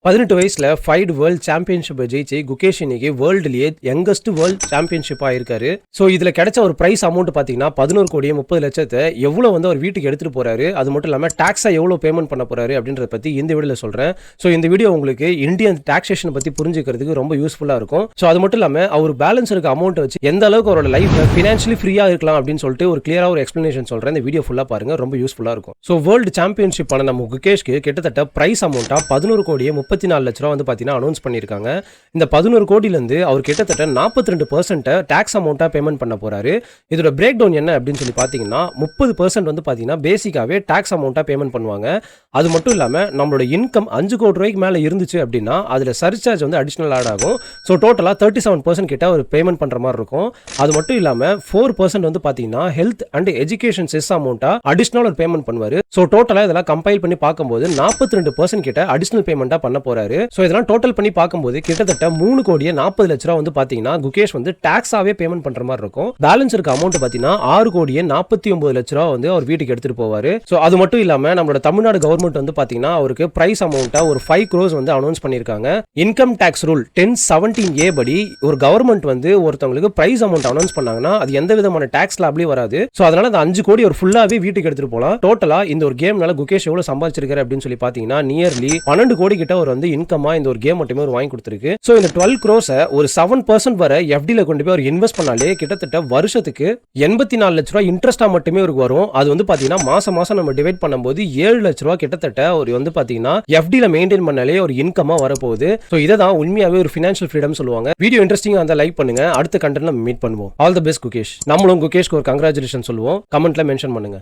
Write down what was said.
18 வயசுல fight world championship ஜெயிச்சு குகேஷ் இன்னைக்கு வேர்ல்டுலயே யங்கஸ்ட் வேர்ல்ட் சாம்பியன்ஷிப்பா இருக்காரு. சோ இதுல கிடைச்ச ஒரு பிரைஸ் அமௌண்ட் பாத்தீங்கன்னா 11 கோடியே 30 லட்சத்தை எவ்வளவு வந்து அவர் வீட்டுக்கு எடுத்துட்டு போறாரு, அது மட்டும் இல்லாம டாக்ஸா எவ்வளவு பேமெண்ட் பண்ண போறாரு அப்படின்றத பத்தி இந்த வீடியோல சொல்றேன். சோ இந்த வீடியோ உங்களுக்கு இந்தியன் டாக்ஸேஷன் பத்தி புரிஞ்சுக்கிறதுக்கு ரொம்ப யூஸ்ஃபுல்லா இருக்கும். சோ அது மட்டும் இல்லாம அவர் பேலன்ஸ் இருக்க அமௌண்ட் வச்சு எந்த அளவுக்கு அவரோட லைஃப் ஃபினான்ஷியலி ஃப்ரீயா இருக்கலாம் அப்படின்னு சொல்லிட்டு ஒரு கிளியரா ஒரு எக்ஸ்பிளனேஷன் சொல்றேன். இந்த வீடியோ ஃபுல்லா பாருங்க, ரொம்ப யூஸ்ஃபுல்லா இருக்கும். சோ வேர்ல்டு சாம்பியன்ஷிப் ஆன நம்ம குகேஷ்க்கு கிட்டத்தட்ட பிரைஸ் அமௌண்டா 11 கோடியே 34 லட்ச ரூபா வந்து அனௌன்ஸ் பண்ணிருக்காங்க. இந்த 11 கோடியில இருந்து அவர் கிட்டத்தட்ட 42% டாக்ஸ் அமௌண்டா பேமெண்ட் பண்ண போறாரு. இதோட பிரேக் டவுன் என்ன அப்படின்னு சொல்லி பாத்தீங்கன்னா 30% வந்து பாத்தீங்கன்னா பேசிக்காவே டாக்ஸ் அமௌண்டா பேமெண்ட் பண்ணுவாங்க. அது மட்டும் இல்லாம நம்மளோட இன்கம் 5 கோடி ரூபாய்க்கு மேல இருந்துச்சு அப்படின்னா அதுல சர்சார்ஜ் வந்து அடிஷனல் ஆட் ஆகும். ஸோ டோட்டலா 37% கிட்ட ஒரு பேமெண்ட் பண்ற மாதிரி இருக்கும். அது மட்டும் இல்லாம 4% வந்து பாத்தீங்கன்னா ஹெல்த் அண்ட் எஜுகேஷன் செஸ் அமௌண்டா அடிஷனல் ஒரு பேமெண்ட் பண்ணுவாரு. ஸோ டோட்டலா இதெல்லாம் கம்பைல் பண்ணி பார்க்கும்போது 42% கிட்ட அடிஷனல் பேமெண்டா பண்ண போறாரு. ஸோ இதெல்லாம் டோட்டல் பண்ணி பார்க்கும்போது கிட்டத்தட்ட 3 கோடியே 40 லட்ச ரூபா வந்து பாத்தீங்கன்னா குகேஷ் வந்து டாக்ஸாவே பேமெண்ட் பண்ற மாதிரி இருக்கும். பேலன்ஸ் இருக்க அமௌண்ட் பாத்தீங்கன்னா 6 கோடியே 49 லட்ச ரூபா வந்து அவர் வீட்டுக்கு எடுத்துட்டு போவாரு. சோ அது மட்டும் இல்லாம நம்மளோட தமிழ்நாடு கவர்மெண்ட் வந்து பாத்தீங்கன்னா அவருக்கு பிரைஸ் அமௌண்டா ஒரு 5 crores வந்து அனௌன்ஸ் பண்ணிருக்காங்க. இன்கம் டாக்ஸ் ரூல் 1017A படி ஒரு கவர்மெண்ட் வந்து ஒருத்தவங்களுக்கு பிரைஸ் அமௌண்ட் அனௌன்ஸ் பண்ணாங்கன்னா அது எந்த விதமான டாக்ஸ் லாப்லயும் வராது. சோ அதனால அந்த 5 கோடி ஒரு ஃபுல்லாவே வீட்டுக்கு எடுத்துட்டு போலாம். டோட்டலா இந்த ஒரு கேம்னால குகேஷ் எவ்வளவு சம்பாதிச்சிருக்காரு அப்படின்னு சொல்லி பாத்தீங்கன்னா நியர்லி 12 கோடி கிட்ட அவர் வந்து இன்கமா இந்த ஒரு கேம் மட்டுமே ஒரு வாங்கி கொடுத்திருக்கு. சோ இந்த 12 crores ஒரு 7% வர FDல கொண்டு போய் அவர் இன்வெஸ்ட் பண்ணாலே கிட்டத்தட்ட வருஷத்துக்கு 84 லட்ச ரூபாய் இன்ட்ரெஸ்டா மட்டுமே ஒரு வரும். அது வந்து பாத்தீங்கன்னா மாசம் நம்ம டிவைட் பண்ணும்போது 7 லட்ச ரூபாய் கிட்டத்தட்ட ஒரு வந்து பாத்தீங்கன்னா FDல மெயின்டைன் பண்ணாலே ஒரு இன்கமா வரப்போகுது. சோ இததான் உண்மையாவே ஒரு ஃபினான்ஷியல் ஃப்ரீடம் சொல்லுவாங்க. வீடியோ இன்ட்ரெஸ்டிங்கா இருந்தா லைக் பண்ணுங்க. அடுத்த கண்டென்ட்ல மீட் பண்ணுவோம். All the best Gukesh. நம்மளும் குகேஷ்க்கு ஒரு கங்க்ராச்சுலேஷன் சொல்லுவோம். கமெண்ட்ல மென்ஷன் பண்ணுங்க.